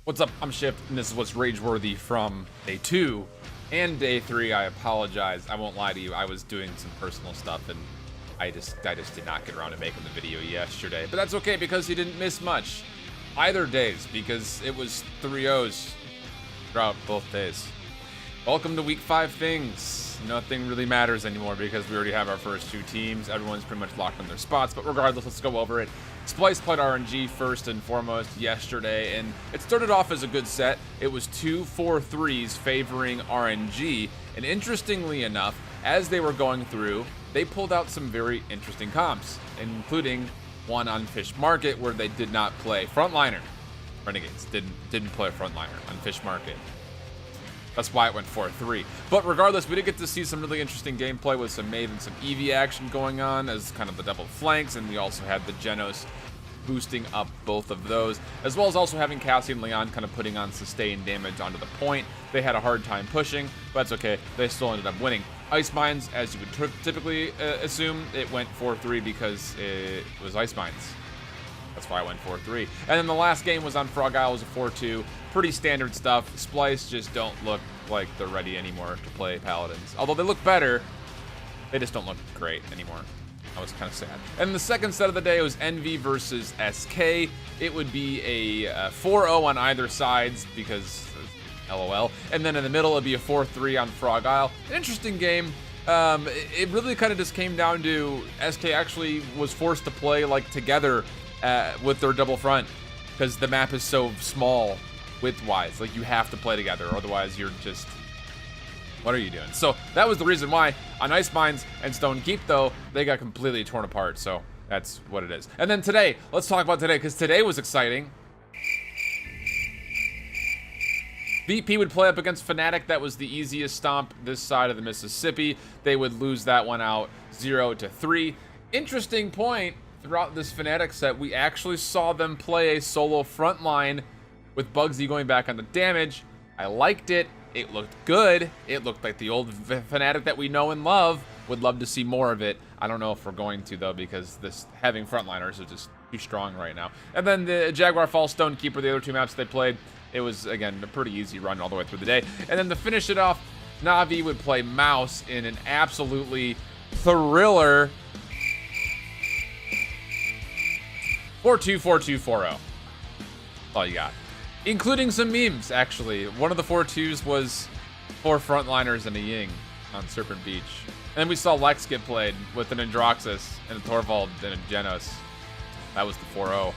What's up? I'm Shift, and this is what's rage-worthy from day 2 and day 3. I apologize. I won't lie to you. I was doing some personal stuff, and I just did not get around to making the video yesterday. But that's okay, because you didn't miss much either days, because it was 3-0s throughout both days. Welcome to week 5 things. Nothing really matters anymore because we already have our first 2 teams. Everyone's pretty much locked on their spots, but regardless, let's go over it. Splice played RNG first and foremost yesterday, and it started off as a good set. It was 2 4-3s favoring RNG, and interestingly enough, as they were going through, they pulled out some very interesting comps, including one on Fish Market where they did not play frontliner. Renegades didn't play frontliner on Fish Market. That's why it went 4-3. But regardless, we did get to see some really interesting gameplay with some Maeve and some Eevee action going on as kind of the double flanks, and we also had the Genos boosting up both of those, as well as also having Cassie and Leon kind of putting on sustained damage onto the point. They had a hard time pushing, but that's okay. They still ended up winning. Ice Mines, as you would typically assume, it went 4-3 because it was Ice Mines. That's why I went 4-3. And then the last game was on Frog Isle. It was a 4-2. Pretty standard stuff. Splice just don't look like they're ready anymore to play Paladins. Although they look better, they just don't look great anymore. I was kind of sad. And the second set of the day was Envy versus SK. It would be a 4-0 on either sides because LOL. And then in the middle, it'd be a 4-3 on Frog Isle. An interesting game. It really kind of just came down to SK actually was forced to play like together with their double front because the map is so small width-wise. Like, you have to play together, otherwise you're just, what are you doing? So that was the reason why. On Ice Mines and Stone Keep, though, they got completely torn apart, so that's what it is. And then today, let's talk about today, because today was exciting. VP would play up against Fnatic. That was the easiest stomp this side of the Mississippi. They would lose that one out 0-3. Interesting point, throughout this Fnatic set, we actually saw them play a solo front line with Bugsy going back on the damage. I liked it. It looked good. It looked like the old Fnatic that we know and love. Would love to see more of it. I don't know if we're going to, though, because this having frontliners is just too strong right now. And then the Jaguar Falls, Stone Keeper, the other 2 maps they played, it was, again, a pretty easy run all the way through the day. And then to finish it off, Na'Vi would play Mouse in an absolutely thriller 4-2, 4-2, 4-0. All you got. Including some memes, actually. One of the 4-2s was 4 frontliners and a Ying on Serpent Beach. And then we saw Lex get played with an Androxus and a Torvald and a Genos. That was the 4-0.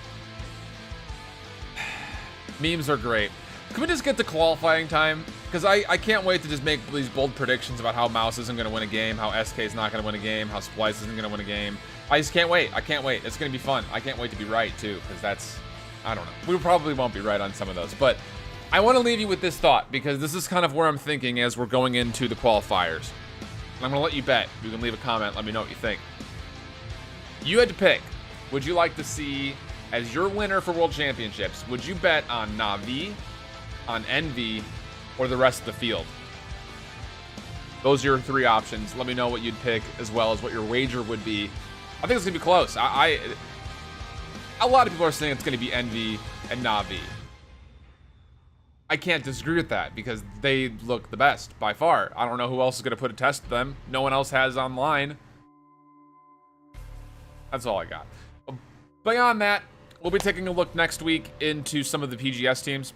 Memes are great. Can we just get to qualifying time? Because I can't wait to just make these bold predictions about how Mouse isn't going to win a game, how SK is not going to win a game, how Splice isn't going to win a game. I just can't wait. I can't wait. It's going to be fun. I can't wait to be right, too, because that's, I don't know. We probably won't be right on some of those, but I want to leave you with this thought, because this is kind of where I'm thinking as we're going into the qualifiers. I'm going to let you bet. You can leave a comment. Let me know what you think. You had to pick. Would you like to see, as your winner for World Championships, would you bet on Na'Vi, on Envy, or the rest of the field? Those are your 3 options. Let me know what you'd pick, as well as what your wager would be. I think it's going to be close. A lot of people are saying it's going to be Envy and Na'Vi. I can't disagree with that because they look the best by far. I don't know who else is going to put a test to them. No one else has online. That's all I got. Beyond that, we'll be taking a look next week into some of the PGS teams.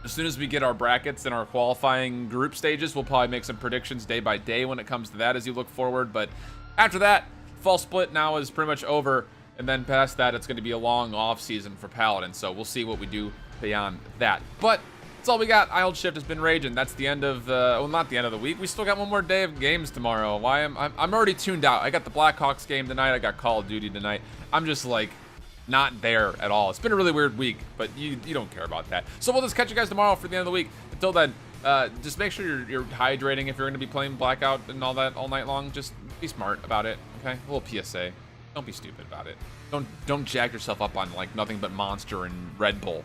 As soon as we get our brackets and our qualifying group stages, we'll probably make some predictions day by day when it comes to that as you look forward. But after that, fall split now is pretty much over. And then past that, it's going to be a long off season for Paladins. So we'll see what we do beyond that. But that's all we got. IHOLDSHIFT has been raging. That's the end of well, not the end of the week. We still got one more day of games tomorrow. Why I'm already tuned out. I got the Blackhawks game tonight. I got Call of Duty tonight. I'm just like not there at all. It's been a really weird week, but you don't care about that. So we'll just catch you guys tomorrow for the end of the week. Until then, just make sure you're hydrating if you're going to be playing Blackout and all that all night long. Just be smart about it, okay? A little PSA. Don't be stupid about it. Don't jack yourself up on like nothing but Monster and Red Bull.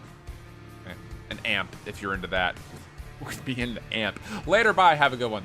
Okay? An amp if you're into that. Be into amp. Later, bye. Have a good one.